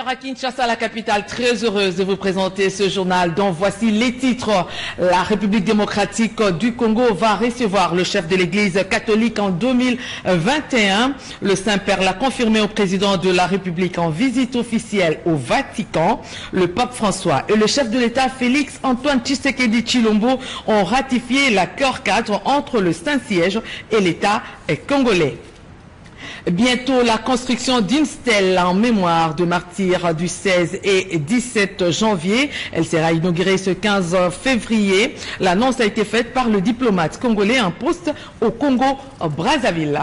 à Kinshasa, la capitale, très heureuse de vous présenter ce journal dont voici les titres. La République démocratique du Congo va recevoir le chef de l'Église catholique en 2021. Le Saint-Père l'a confirmé au président de la République en visite officielle au Vatican. Le pape François et le chef de l'État Félix Antoine Tshisekedi Tshilombo ont ratifié l'accord cadre entre le Saint-Siège et l'État congolais. Bientôt, la construction d'une stèle en mémoire de martyrs du 16 et 17 janvier. Elle sera inaugurée ce 15 février. L'annonce a été faite par le diplomate congolais en poste au Congo-Brazzaville.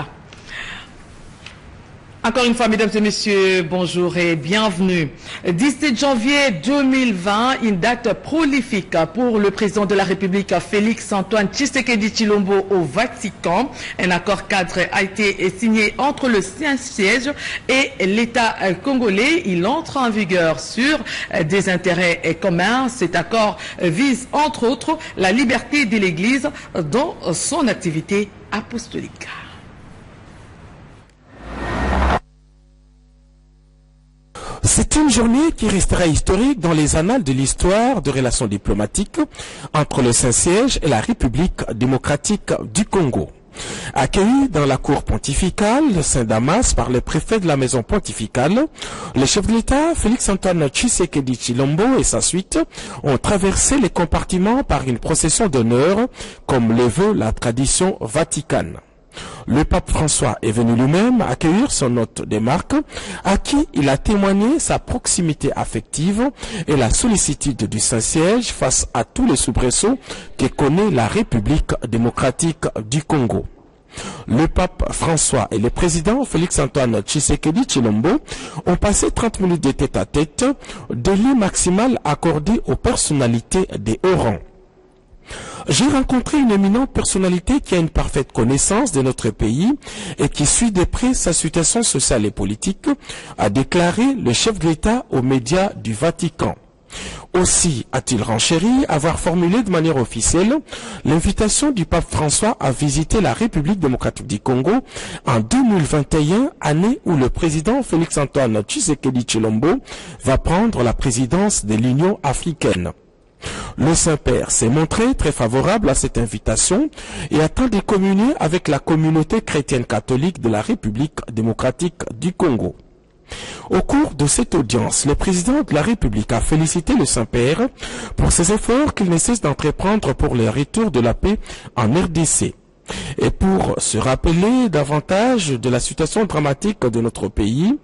Encore une fois, mesdames et messieurs, bonjour et bienvenue. 17 janvier 2020, une date prolifique pour le président de la République, Félix Antoine Tshisekedi Tshilombo au Vatican. Un accord cadre a été signé entre le Saint-Siège et l'État congolais. Il entre en vigueur sur des intérêts communs. Cet accord vise, entre autres, la liberté de l'Église dans son activité apostolique. C'est une journée qui restera historique dans les annales de l'histoire de relations diplomatiques entre le Saint-Siège et la République démocratique du Congo. Accueilli dans la cour pontificale de Saint-Damas par le préfet de la maison pontificale, le chef de l'État, Félix Antoine Tshisekedi Tshilombo et sa suite ont traversé les compartiments par une procession d'honneur, comme le veut la tradition vaticane. Le pape François est venu lui-même accueillir son hôte des marques, à qui il a témoigné sa proximité affective et la sollicitude du Saint-Siège face à tous les soubresauts que connaît la République démocratique du Congo. Le pape François et le président Félix-Antoine Tshisekedi Tshilombo ont passé 30 minutes de tête-à-tête, délai maximal accordé aux personnalités des hauts rangs. J'ai rencontré une éminente personnalité qui a une parfaite connaissance de notre pays et qui suit de près sa situation sociale et politique, a déclaré le chef de l'État aux médias du Vatican. Aussi a-t-il renchéri avoir formulé de manière officielle l'invitation du pape François à visiter la République démocratique du Congo en 2021, année où le président Félix-Antoine Tshisekedi Tshilombo va prendre la présidence de l'Union africaine. Le Saint-Père s'est montré très favorable à cette invitation et attend de communier avec la communauté chrétienne catholique de la République démocratique du Congo. Au cours de cette audience, le président de la République a félicité le Saint-Père pour ses efforts qu'il ne cesse d'entreprendre pour le retour de la paix en RDC. Et pour se rappeler davantage de la situation dramatique de notre pays,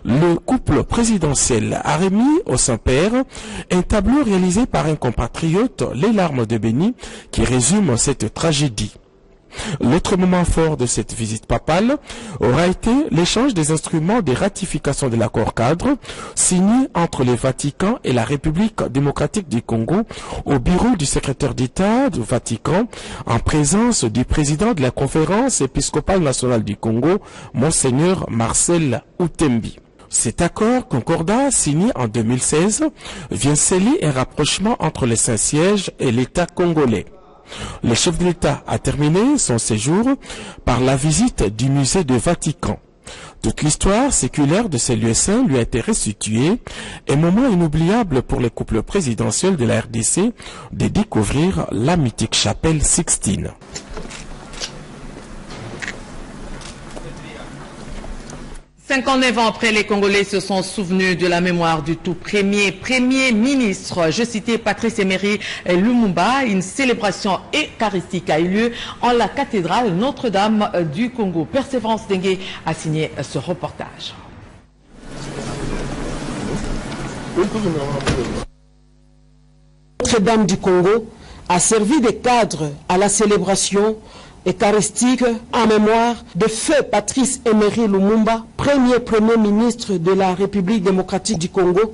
le couple présidentiel a remis au Saint-Père un tableau réalisé par un compatriote, Les larmes de Béni, qui résume cette tragédie. L'autre moment fort de cette visite papale aura été l'échange des instruments de ratification de l'accord cadre signé entre le Vatican et la République démocratique du Congo au bureau du secrétaire d'État du Vatican en présence du président de la conférence épiscopale nationale du Congo, Monseigneur Marcel Outembi. Cet accord concordat signé en 2016 vient sceller un rapprochement entre le Saint-Siège et l'État congolais. Le chef de l'État a terminé son séjour par la visite du musée du Vatican. Toute l'histoire séculaire de ces lieux saints lui a été restituée, un moment inoubliable pour le couple présidentiel de la RDC de découvrir la mythique chapelle Sixtine. 59 ans après, les Congolais se sont souvenus de la mémoire du tout premier ministre. Je citais Patrice Emery Lumumba. Une célébration eucharistique a eu lieu en la cathédrale Notre-Dame du Congo. Persévérance Dengue a signé ce reportage. Notre-Dame du Congo a servi de cadre à la célébration eucharistique en mémoire de feu Patrice Emery Lumumba, premier ministre de la République démocratique du Congo,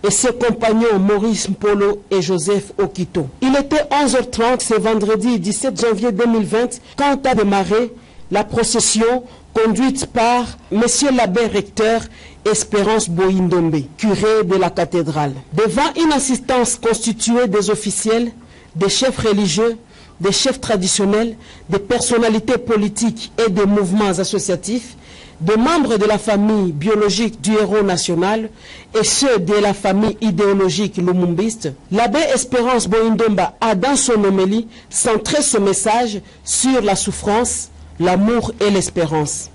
et ses compagnons Maurice Mpolo et Joseph Okito. Il était 11h30 ce vendredi 17 janvier 2020 quand a démarré la procession conduite par Monsieur l'abbé recteur Espérance Boindombe, curé de la cathédrale. Devant une assistance constituée des officiels, des chefs religieux, des chefs traditionnels, des personnalités politiques et des mouvements associatifs, de membres de la famille biologique du héros national et ceux de la famille idéologique lumumbiste, l'abbé Espérance Boindomba a dans son homélie centré ce message sur la souffrance, l'amour et l'espérance.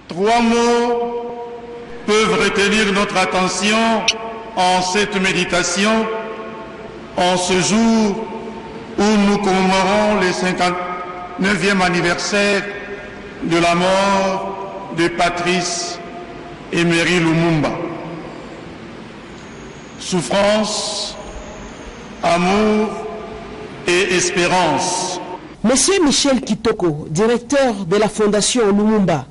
3 mots peuvent retenir notre attention en cette méditation, en ce jour où nous commémorons le 59e anniversaire de la mort de Patrice Emery Lumumba. Souffrance, amour et espérance. Monsieur Michel Kitoko, directeur de la Fondation Lumumba,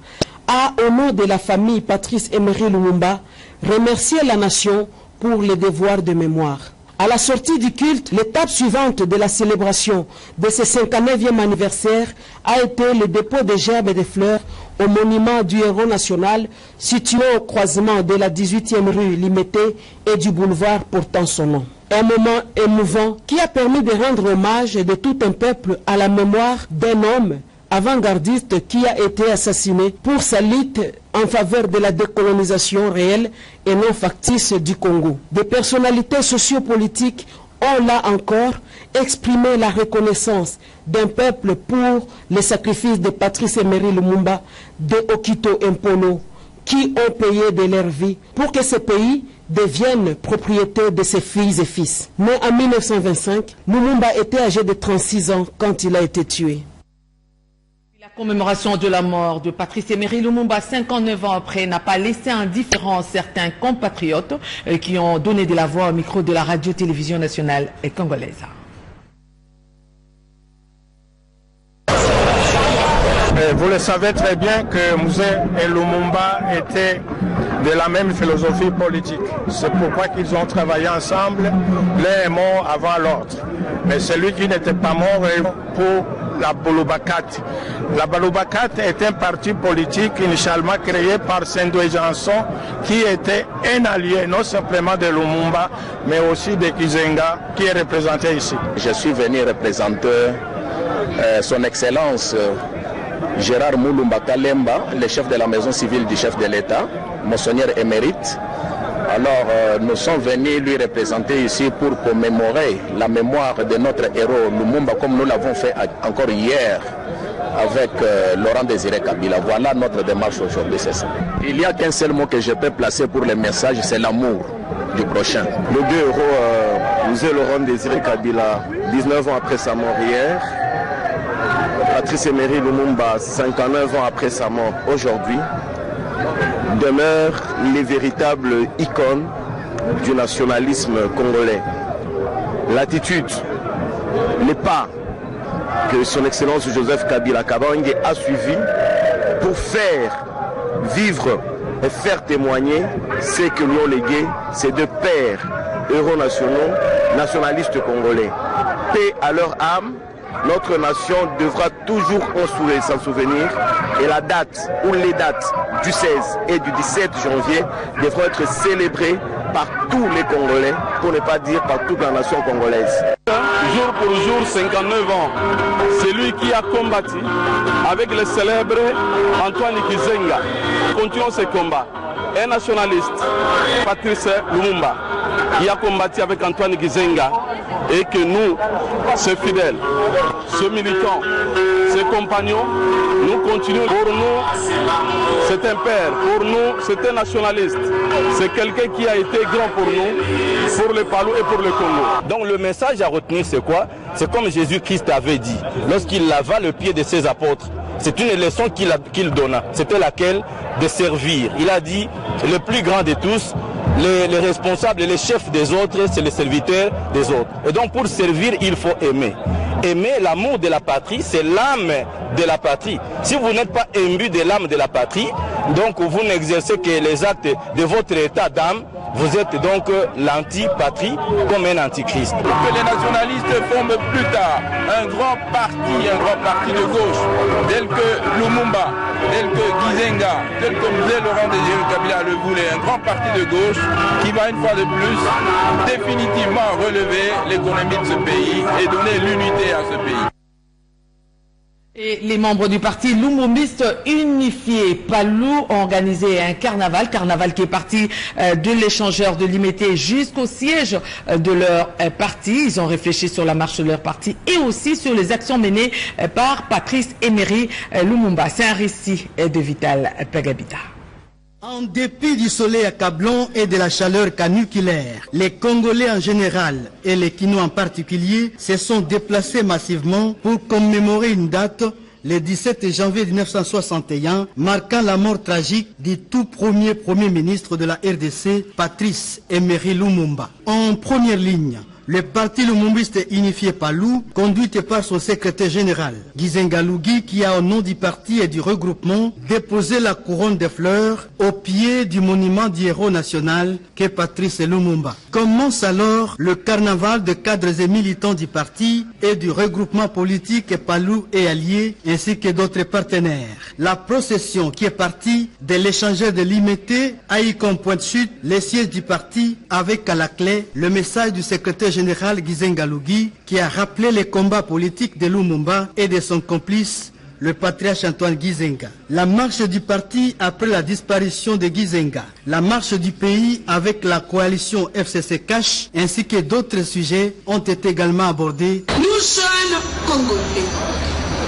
a, au nom de la famille Patrice Emery Lumumba, remercié la nation pour les devoirs de mémoire. À la sortie du culte, l'étape suivante de la célébration de ce 59e anniversaire a été le dépôt de gerbes et de fleurs au monument du héros national situé au croisement de la 18e rue Limité et du boulevard portant son nom. Un moment émouvant qui a permis de rendre hommage de tout un peuple à la mémoire d'un homme avant-gardiste qui a été assassiné pour sa lutte en faveur de la décolonisation réelle et non factice du Congo. Des personnalités sociopolitiques ont là encore exprimé la reconnaissance d'un peuple pour les sacrifices de Patrice Emery Lumumba, de Okito Mpolo, qui ont payé de leur vie pour que ce pays devienne propriété de ses filles et fils. Né en 1925, Lumumba était âgé de 36 ans quand il a été tué. La commémoration de la mort de Patrice Emery Lumumba 59 ans après n'a pas laissé indifférents certains compatriotes qui ont donné de la voix au micro de la radio-télévision nationale congolaise. Vous le savez très bien que Mouzé et Lumumba étaient de la même philosophie politique. C'est pourquoi qu'ils ont travaillé ensemble, l'un est mort avant l'autre. Mais celui qui n'était pas mort est pour la Balobakat. La Balobakat est un parti politique initialement créé par Sendou Janson qui était un allié non simplement de Lumumba mais aussi de Kizenga qui est représenté ici. Je suis venu représenter son Excellence Gérard Moulumba Kalemba, le chef de la maison civile du chef de l'État, Monseigneur émérite. Alors nous sommes venus lui représenter ici pour commémorer la mémoire de notre héros Lumumba comme nous l'avons fait encore hier avec Laurent Désiré Kabila. Voilà notre démarche aujourd'hui, c'est ça. Il n'y a qu'un seul mot que je peux placer pour le message, c'est l'amour du prochain. Nos deux héros, Mouzé Laurent Désiré Kabila, 19 ans après sa mort hier, Patrice Emery Lumumba, 59 ans après sa mort aujourd'hui, demeurent les véritables icônes du nationalisme congolais. L'attitude, les pas que son Excellence Joseph Kabila Kabange a suivi pour faire vivre et faire témoigner ce que lui ont légué ces deux pères héros nationaux, nationalistes congolais. Paix à leur âme. Notre nation devra toujours s'en souvenir et la date ou les dates du 16 et du 17 janvier devront être célébrées par tous les Congolais, pour ne pas dire par toute la nation congolaise. Jour pour jour, 59 ans, c'est lui qui a combattu avec le célèbre Antoine Kizenga. Continuons ce combat. Un nationaliste, Patrice Lumumba, qui a combattu avec Antoine Kizenga, et que nous, ces fidèles, ces militants, ces compagnons, nous continuons. Pour nous, c'est un père, pour nous, c'est un nationaliste, c'est quelqu'un qui a été grand pour nous, pour le Palou et pour le Congo. Donc le message à retenir, c'est quoi? C'est comme Jésus-Christ avait dit, lorsqu'il lava le pied de ses apôtres. C'est une leçon qu'il donna. C'était laquelle? De servir. Il a dit, le plus grand de tous, les responsables et les chefs des autres, c'est les serviteurs des autres. Et donc pour servir, il faut aimer. Aimer, l'amour de la patrie, c'est l'âme de la patrie. Si vous n'êtes pas imbu de l'âme de la patrie, donc vous n'exercez que les actes de votre état d'âme, vous êtes donc l'anti-patrie comme un antichrist. Que les nationalistes forment plus tard un grand parti de gauche, tel que Lumumba, tel que Kizenga, tel que Mouzé Laurent Désiré Kabila le voulait, un grand parti de gauche qui va une fois de plus définitivement relever l'économie de ce pays et donner l'unité à ce pays. Et les membres du parti Lumumbiste unifié Palou ont organisé un carnaval qui est parti de l'échangeur de Limité jusqu'au siège de leur parti. Ils ont réfléchi sur la marche de leur parti et aussi sur les actions menées par Patrice Emery Lumumba. C'est un récit de Vital Pagabita. En dépit du soleil accablant et de la chaleur caniculaire, les Congolais en général et les Kinois en particulier se sont déplacés massivement pour commémorer une date, le 17 janvier 1961, marquant la mort tragique du tout premier ministre de la RDC, Patrice Emery Lumumba. En première ligne, le parti Lumumbiste unifié Palou, conduit par son secrétaire général, Gizenga Lugi, qui a au nom du parti et du regroupement déposé la couronne de fleurs au pied du monument du héros national qu'est Patrice Lumumba. Commence alors le carnaval de cadres et militants du parti et du regroupement politique Palou et alliés, ainsi que d'autres partenaires. La procession qui est partie de l'échangeur de Limité a eu comme point de chute les sièges du parti avec à la clé le message du secrétaire général Gizenga Lugi qui a rappelé les combats politiques de Lumumba et de son complice, le patriarche Antoine Gizenga. La marche du parti après la disparition de Gizenga. La marche du pays avec la coalition FCC Cash ainsi que d'autres sujets ont été également abordés. Nous, jeunes Congolais,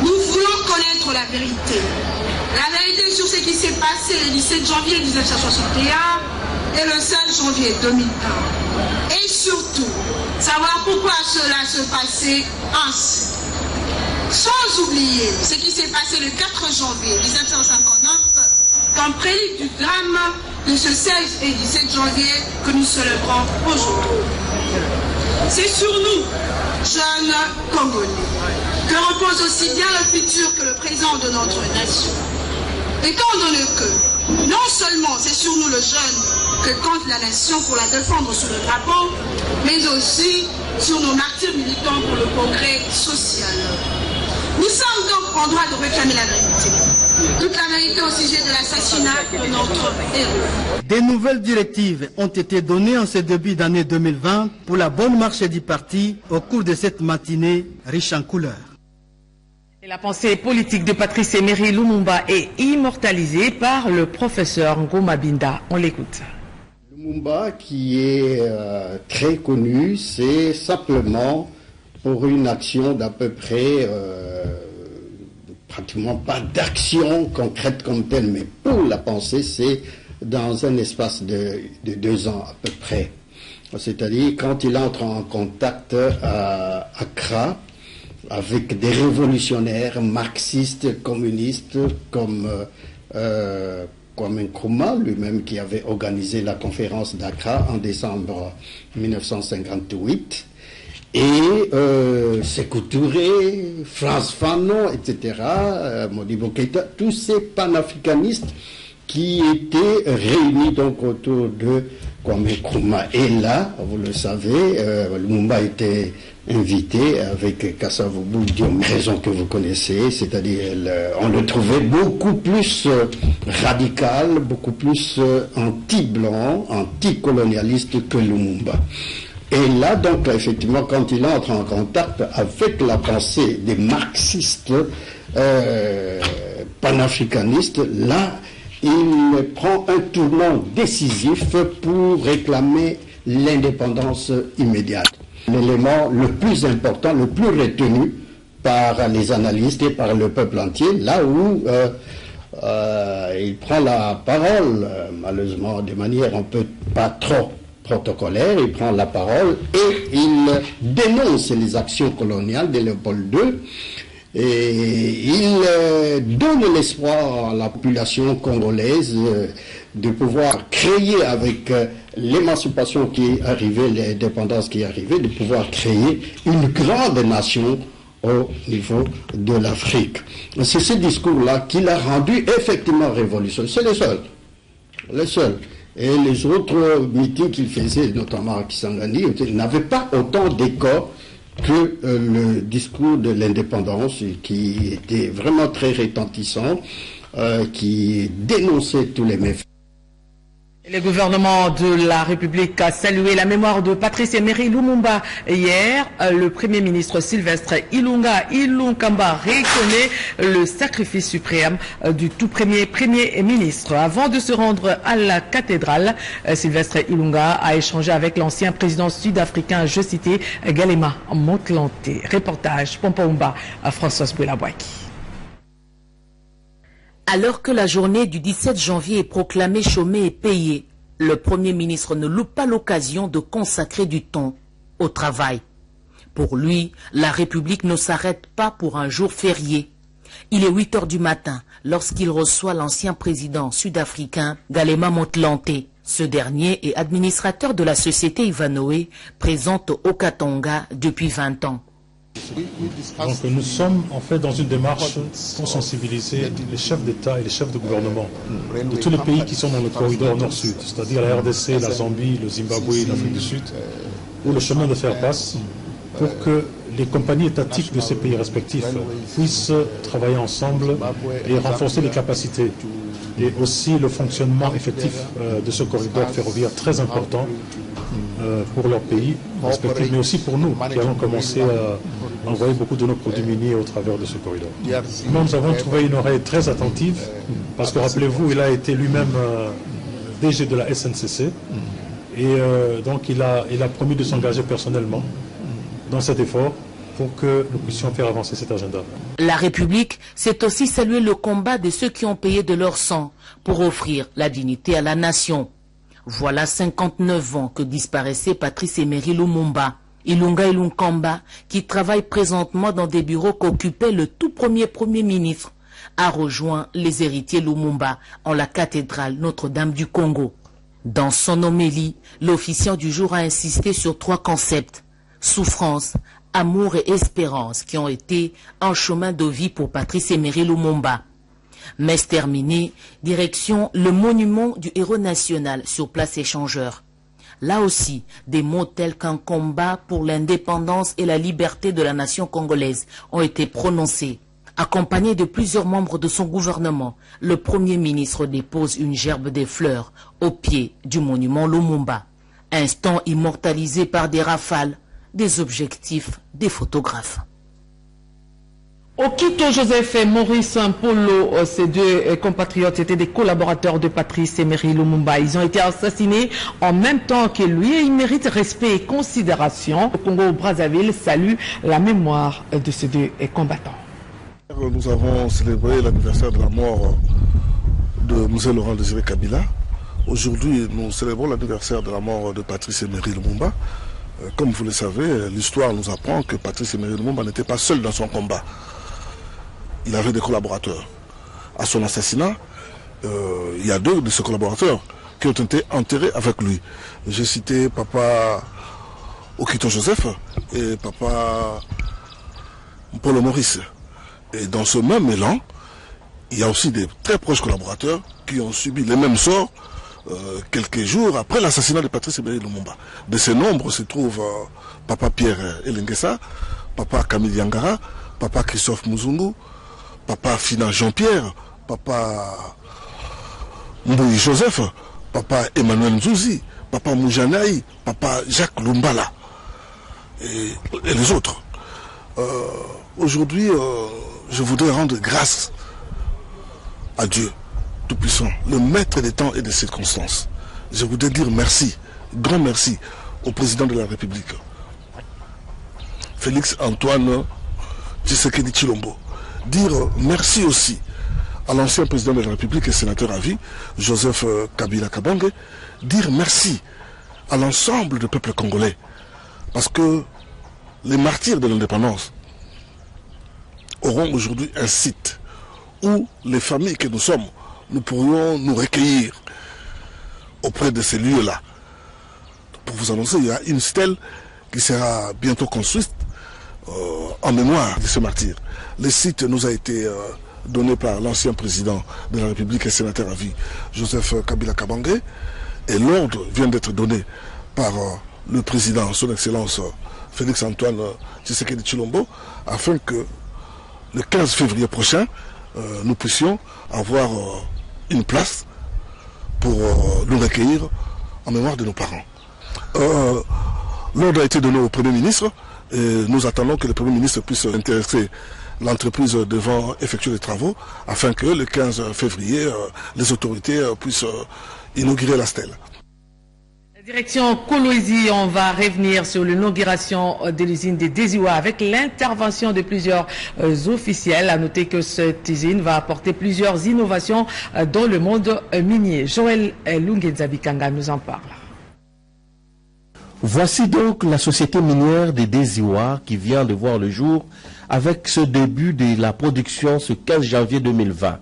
nous voulons connaître la vérité. La vérité sur ce qui s'est passé le 17 janvier 1961 et le 5 janvier 2001. Et surtout, savoir pourquoi cela se passait ainsi. Sans oublier ce qui s'est passé le 4 janvier 1959, comme prélude du drame de ce 16 et 17 janvier que nous célébrons aujourd'hui. C'est sur nous, jeunes Congolais, que repose aussi bien le futur que le présent de notre nation. Étant donné que, non seulement c'est sur nous le jeune que compte la nation pour la défendre sous le drapeau, mais aussi sur nos martyrs militants pour le progrès social. Nous sommes donc en droit de réclamer la vérité. Toute la vérité au sujet de l'assassinat de notre héros. Des nouvelles directives ont été données en ce début d'année 2020 pour la bonne marche du parti au cours de cette matinée riche en couleurs. Et la pensée politique de Patrice Emery Lumumba est immortalisée par le professeur Ngoma Binda. On l'écoute. Lumumba, qui est très connu, c'est simplement pour une action d'à peu près, pratiquement pas d'action concrète comme telle, mais pour la pensée, c'est dans un espace de 2 ans à peu près. C'est-à-dire quand il entre en contact à Accra avec des révolutionnaires marxistes, communistes comme Kwame Nkrumah, lui-même qui avait organisé la conférence d'Accra en décembre 1958, et Sékou Touré, France Fanon, etc., Modibo Keïta, tous ces panafricanistes qui étaient réunis donc autour de Kwame Nkrumah. Et là, vous le savez, Lumumba était invité avec Kasavubu Diom, raison que vous connaissez, c'est-à-dire on le trouvait beaucoup plus radical, beaucoup plus anti-blanc, anti-colonialiste que Lumumba. Et là, donc, effectivement, quand il entre en contact avec la pensée des marxistes panafricanistes, là, il prend un tournant décisif pour réclamer l'indépendance immédiate. L'élément le plus important, le plus retenu par les analystes et par le peuple entier, là où il prend la parole, malheureusement de manière un peu pas trop protocolaire, il prend la parole et il dénonce les actions coloniales de Léopold II et il donne l'espoir à la population congolaise de pouvoir créer avec l'émancipation qui est arrivée, l'indépendance qui est arrivée, de pouvoir créer une grande nation au niveau de l'Afrique. C'est ce discours-là qui l'a rendu effectivement révolutionnaire. C'est le seul. Et les autres meetings qu'il faisait, notamment à Kisangani, n'avaient pas autant d'écho que le discours de l'indépendance, qui était vraiment très retentissant, qui dénonçait tous les méfaits. Le gouvernement de la République a salué la mémoire de Patrice Emery Lumumba hier. Le Premier ministre Sylvestre Ilunga Ilunkamba reconnaît le sacrifice suprême du tout premier ministre. Avant de se rendre à la cathédrale, Sylvestre Ilunga a échangé avec l'ancien président sud-africain, je citais, Galema Motlanthe. Reportage Pompaoumba à Françoise Boulabouaki. Alors que la journée du 17 janvier est proclamée chômée et payée, le Premier ministre ne loupe pas l'occasion de consacrer du temps au travail. Pour lui, la République ne s'arrête pas pour un jour férié. Il est 8 heures du matin lorsqu'il reçoit l'ancien président sud-africain Galema Motlanthe. Ce dernier est administrateur de la société Ivanoé, présente au Katanga depuis 20 ans. Donc nous sommes en fait dans une démarche pour sensibiliser les chefs d'État et les chefs de gouvernement de tous les pays qui sont dans le corridor nord-sud, c'est-à-dire la RDC, la Zambie, le Zimbabwe, l'Afrique du Sud, où le chemin de fer passe, pour que les compagnies étatiques de ces pays respectifs puissent travailler ensemble et renforcer les capacités. Et aussi le fonctionnement effectif de ce corridor ferroviaire très important pour leur pays respectif, mais aussi pour nous qui avons commencé à envoyer beaucoup de nos produits miniers au travers de ce corridor. Nous avons trouvé une oreille très attentive parce que rappelez-vous, il a été lui-même DG de la SNCC et donc il a promis de s'engager personnellement dans cet effort pour que nous puissions faire avancer cet agenda. La République, c'est aussi saluer le combat de ceux qui ont payé de leur sang pour offrir la dignité à la nation. Voilà 59 ans que disparaissait Patrice Emery Lumumba, Ilunga Ilunkamba, qui travaille présentement dans des bureaux qu'occupait le tout premier ministre, a rejoint les héritiers Lumumba en la cathédrale Notre-Dame du Congo. Dans son homélie, l'officiant du jour a insisté sur 3 concepts: souffrance, amour et espérance, qui ont été un chemin de vie pour Patrice Emery Lumumba. Messe terminée, direction le monument du héros national sur place échangeur. Là aussi, des mots tels qu'un combat pour l'indépendance et la liberté de la nation congolaise ont été prononcés. Accompagné de plusieurs membres de son gouvernement, le Premier ministre dépose une gerbe de fleurs au pied du monument Lumumba. Instant immortalisé par des rafales, des objectifs, des photographes. Okito Joseph et Maurice Mpolo, ces deux compatriotes étaient des collaborateurs de Patrice Emery Lumumba. Ils ont été assassinés en même temps que lui et ils méritent respect et considération. Le Congo-Brazzaville salue la mémoire de ces deux combattants. Nous avons célébré l'anniversaire de la mort de M. Laurent Désiré Kabila. Aujourd'hui, nous célébrons l'anniversaire de la mort de Patrice Emery Lumumba. Comme vous le savez, l'histoire nous apprend que Patrice Emery Lumumba n'était pas seul dans son combat. Il avait des collaborateurs. À son assassinat, il y a 2 de ses collaborateurs qui ont été enterrés avec lui. J'ai cité Papa Okito Joseph et Papa Mpolo Maurice. Et dans ce même élan, il y a aussi des très proches collaborateurs qui ont subi les mêmes sorts quelques jours après l'assassinat de Patrice Emery Lumumba. De ces nombres se trouvent Papa Pierre Elengesa, Papa Camille Yangara, Papa Christophe Muzungu, Papa Fina Jean-Pierre, Papa Mbouy Joseph, Papa Emmanuel Nzouzi, Papa Moujanaï, Papa Jacques Lumbala et les autres. Aujourd'hui, je voudrais rendre grâce à Dieu Tout-Puissant, le maître des temps et des circonstances. Je voudrais dire merci, grand merci au président de la République, Félix Antoine Tshisekedi Tshilombo. Dire merci aussi à l'ancien président de la République et sénateur à vie, Joseph Kabila Kabange. Dire merci à l'ensemble du peuple congolais. Parce que les martyrs de l'indépendance auront aujourd'hui un site où les familles que nous sommes, nous pourrions nous recueillir auprès de ces lieux-là. Pour vous annoncer, il y a une stèle qui sera bientôt construite en mémoire de ce martyr. Le site nous a été donné par l'ancien président de la République et sénateur à vie, Joseph Kabila Kabange, et l'ordre vient d'être donné par le président, son excellence Félix Antoine Tshisekedi Tshilombo, afin que le 15 février prochain, nous puissions avoir une place pour nous recueillir en mémoire de nos parents. L'ordre a été donné au Premier ministre et nous attendons que le Premier ministre puisse intéresser l'entreprise devant effectuer les travaux afin que le 15 février, les autorités puissent inaugurer la stèle. Direction Kolwezi, on va revenir sur l'inauguration de l'usine de Desiwa avec l'intervention de plusieurs officiels. À noter que cette usine va apporter plusieurs innovations dans le monde minier. Joël Lungenzabikanga nous en parle. Voici donc la société minière de Desiwa qui vient de voir le jour avec ce début de la production ce 15 janvier 2020.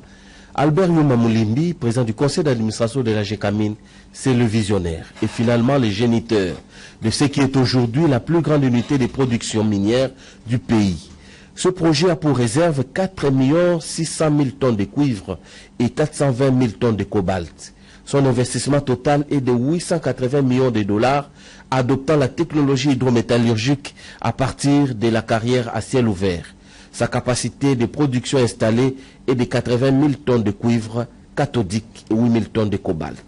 Albert Yuma Moulimbi, président du conseil d'administration de la GECAMINE, c'est le visionnaire et finalement le géniteur de ce qui est aujourd'hui la plus grande unité de production minière du pays. Ce projet a pour réserve 4 600 000 tonnes de cuivre et 420 000 tonnes de cobalt. Son investissement total est de 880 millions de dollars, adoptant la technologie hydrométallurgique à partir de la carrière à ciel ouvert. Sa capacité de production installée est de 80 000 tonnes de cuivre cathodique et 8 000 tonnes de cobalt.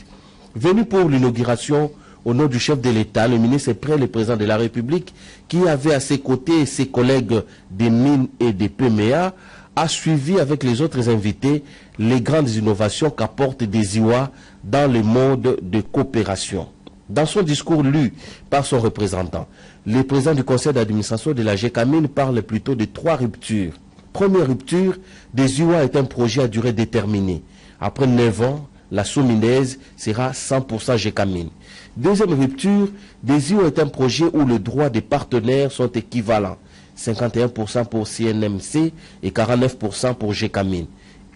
Venu pour l'inauguration, au nom du chef de l'État, le ministre près le président de la République, qui avait à ses côtés ses collègues des mines et des PMA, a suivi avec les autres invités les grandes innovations qu'apporte Desiwa dans le mode de coopération. Dans son discours lu par son représentant, le président du conseil d'administration de la GECAMINE parle plutôt de 3 ruptures. Première rupture, Desiwa est un projet à durée déterminée. Après 9 ans, la sous-minaise sera 100% GECAMINE. Deuxième rupture, Desiwa est un projet où les droits des partenaires sont équivalents. 51% pour CNMC et 49% pour GECAMINE.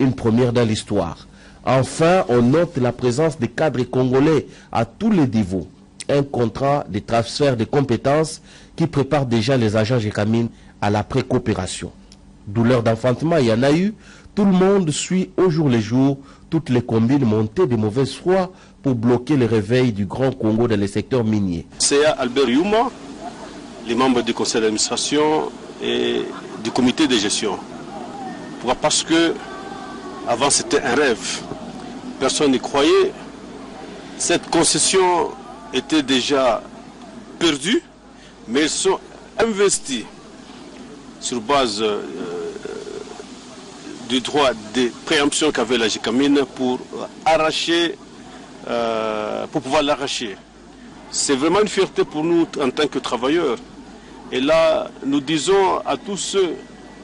Une première dans l'histoire. Enfin, on note la présence des cadres congolais à tous les niveaux. Un contrat de transfert de compétences qui prépare déjà les agents GECAMINE à la pré-coopération. Douleur d'enfantement, il y en a eu. Tout le monde suit au jour le jour toutes les combines montées de mauvaise foi pour bloquer le réveil du Grand Congo dans les secteurs miniers. C'est Albert Yuma, les membres du conseil d'administration et du comité de gestion. Pourquoi? Parce que avant c'était un rêve. Personne n'y croyait. Cette concession était déjà perdue, mais ils sont investis sur base du droit de préemption qu'avait la GECAMINE pour arracher, pour pouvoir l'arracher. C'est vraiment une fierté pour nous en tant que travailleurs. Et là, nous disons à tous ceux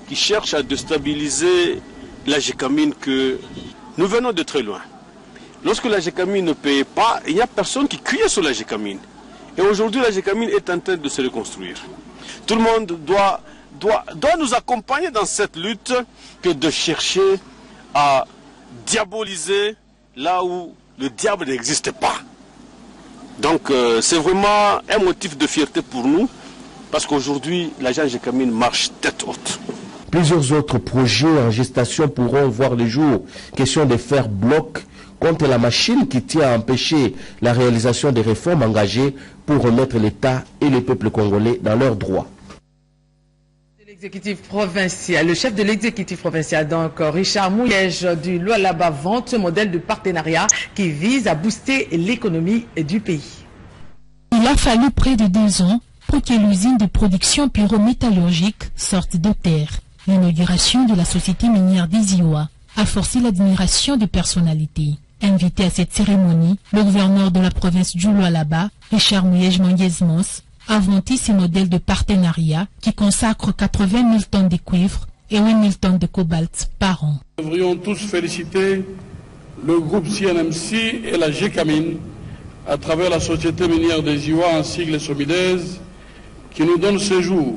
qui cherchent à déstabiliser la GECAMINE que nous venons de très loin. Lorsque la GECAMINE ne payait pas, il n'y a personne qui criait sur la GECAMINE. Et aujourd'hui, la GECAMINE est en train de se reconstruire. Tout le monde doit nous accompagner dans cette lutte que de chercher à diaboliser là où le diable n'existe pas. Donc c'est vraiment un motif de fierté pour nous, parce qu'aujourd'hui, l'agence GECAMINE marche tête haute. Plusieurs autres projets en gestation pourront voir le jour. Question de faire bloc contre la machine qui tient à empêcher la réalisation des réformes engagées pour remettre l'État et le peuple congolais dans leurs droits. L'exécutif provincial, le chef de l'exécutif provincial, donc Richard Mouyège du Lualaba, vante ce modèle de partenariat qui vise à booster l'économie du pays. Il a fallu près de 2 ans pour que l'usine de production pyrométallurgique sorte de terre. L'inauguration de la société minière Desiwa a forcé l'admiration des personnalités. Invité à cette cérémonie, le gouverneur de la province du Lualaba, Richard Mouyège Manguezmos, a vanté ces modèles de partenariat qui consacrent 80 000 tonnes de cuivre et 8 000 tonnes de cobalt par an. Nous devrions tous féliciter le groupe CNMC et la GECAMINE à travers la société minière Desiwa en sigle SOMIDES qui nous donne ce jour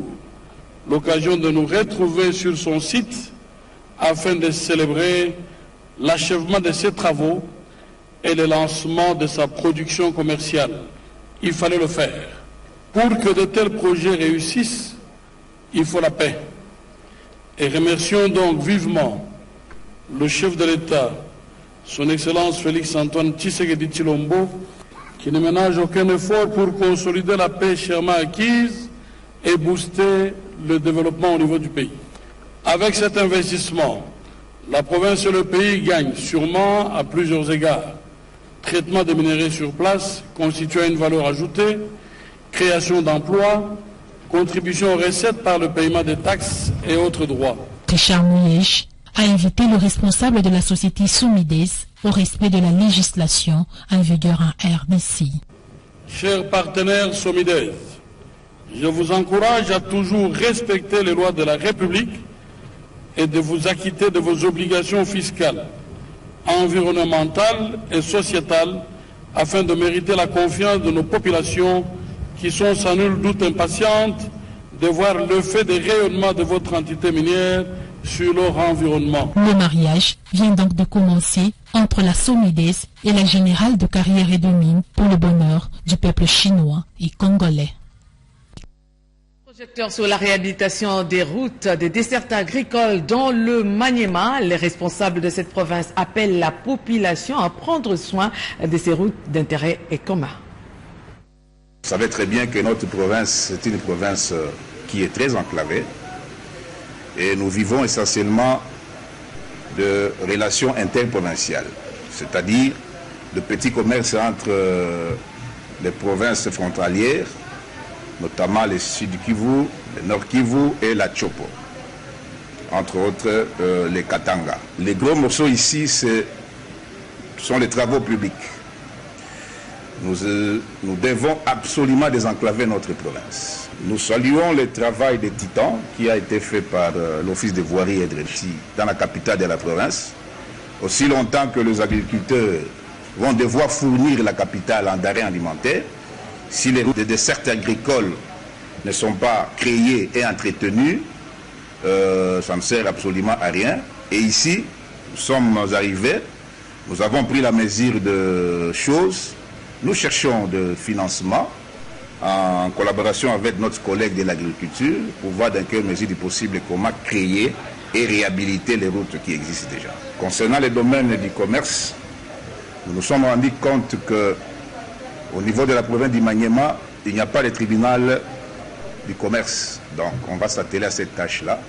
l'occasion de nous retrouver sur son site afin de célébrer l'achèvement de ses travaux et le lancement de sa production commerciale. Il fallait le faire. Pour que de tels projets réussissent, il faut la paix. Et remercions donc vivement le chef de l'État, son Excellence Félix-Antoine Tshisekedi Tshilombo, qui ne ménage aucun effort pour consolider la paix chèrement acquise et booster le développement au niveau du pays. Avec cet investissement, la province et le pays gagnent sûrement à plusieurs égards. traitement des minerais sur place constituant une valeur ajoutée, création d'emplois, contribution aux recettes par le paiement des taxes et autres droits. Richard Mouyech a invité le responsable de la société Somides au respect de la législation en vigueur en RDC. Chers partenaires Somides, je vous encourage à toujours respecter les lois de la République et de vous acquitter de vos obligations fiscales, environnementales et sociétales afin de mériter la confiance de nos populations qui sont sans nul doute impatientes de voir l'effet des rayonnements de votre entité minière sur leur environnement. Le mariage vient donc de commencer entre la Somides et la Générale de carrière et de mines pour le bonheur du peuple chinois et congolais. Projecteur sur la réhabilitation des routes, des dessertes agricoles dans le Maniema, les responsables de cette province appellent la population à prendre soin de ces routes d'intérêt commun. Vous savez très bien que notre province est une province qui est très enclavée et nous vivons essentiellement de relations interprovinciales, c'est-à-dire de petits commerces entre les provinces frontalières, notamment les Sud Kivu, le Nord Kivu et la Chopo, entre autres les Katanga. Les gros morceaux ici, ce sont les travaux publics. Nous devons absolument désenclaver notre province. Nous saluons le travail des titans qui a été fait par l'Office de voirie et de régie dans la capitale de la province. Aussi longtemps que les agriculteurs vont devoir fournir la capitale en denrées alimentaires, si les routes de dessertes agricoles ne sont pas créées et entretenues, ça ne sert absolument à rien. Et ici, nous sommes arrivés, nous avons pris la mesure de choses. Nous cherchons de financement en collaboration avec notre collègue de l'agriculture pour voir dans quelle mesure du possible comment créer et réhabiliter les routes qui existent déjà. Concernant les domaines du commerce, nous nous sommes rendus compte qu'au niveau de la province du Maniema, il n'y a pas de tribunal du commerce. Donc on va s'atteler à cette tâche-là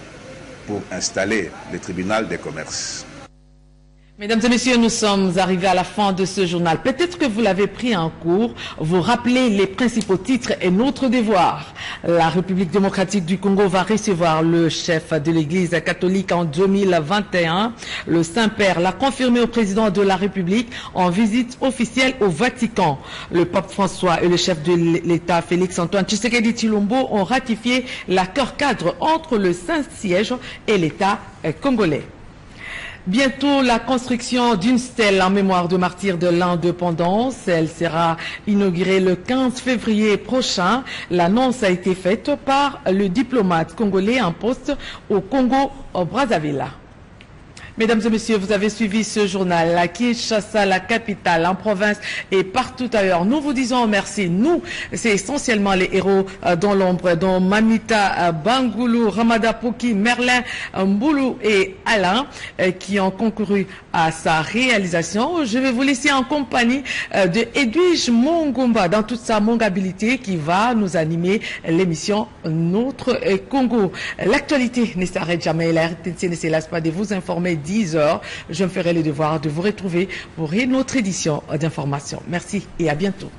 pour installer le tribunal des commerces. Mesdames et messieurs, nous sommes arrivés à la fin de ce journal. Peut-être que vous l'avez pris en cours. Vous rappelez les principaux titres et notre devoir. La République démocratique du Congo va recevoir le chef de l'Église catholique en 2021. Le Saint-Père l'a confirmé au président de la République en visite officielle au Vatican. Le pape François et le chef de l'État Félix-Antoine Tshisekedi Tshilombo ont ratifié l'accord cadre entre le Saint-Siège et l'État congolais. Bientôt, la construction d'une stèle en mémoire de martyrs de l'indépendance. Elle sera inaugurée le 15 février prochain. L'annonce a été faite par le diplomate congolais en poste au Congo-Brazzaville. Mesdames et messieurs, vous avez suivi ce journal à Kinshasa, la capitale, en province et partout ailleurs. Nous vous disons merci. Nous, c'est essentiellement les héros dans l'ombre, dont Mamita Bangoulou, Ramada Poki, Merlin Mboulou et Alain qui ont concouru à sa réalisation. Je vais vous laisser en compagnie de Edwige Mongomba dans toute sa mongabilité qui va nous animer l'émission Notre Congo. L'actualité ne s'arrête jamais. La RTNC ne se lasse pas de vous informer 10 heures. Je me ferai le devoir de vous retrouver pour une autre édition d'information. Merci et à bientôt.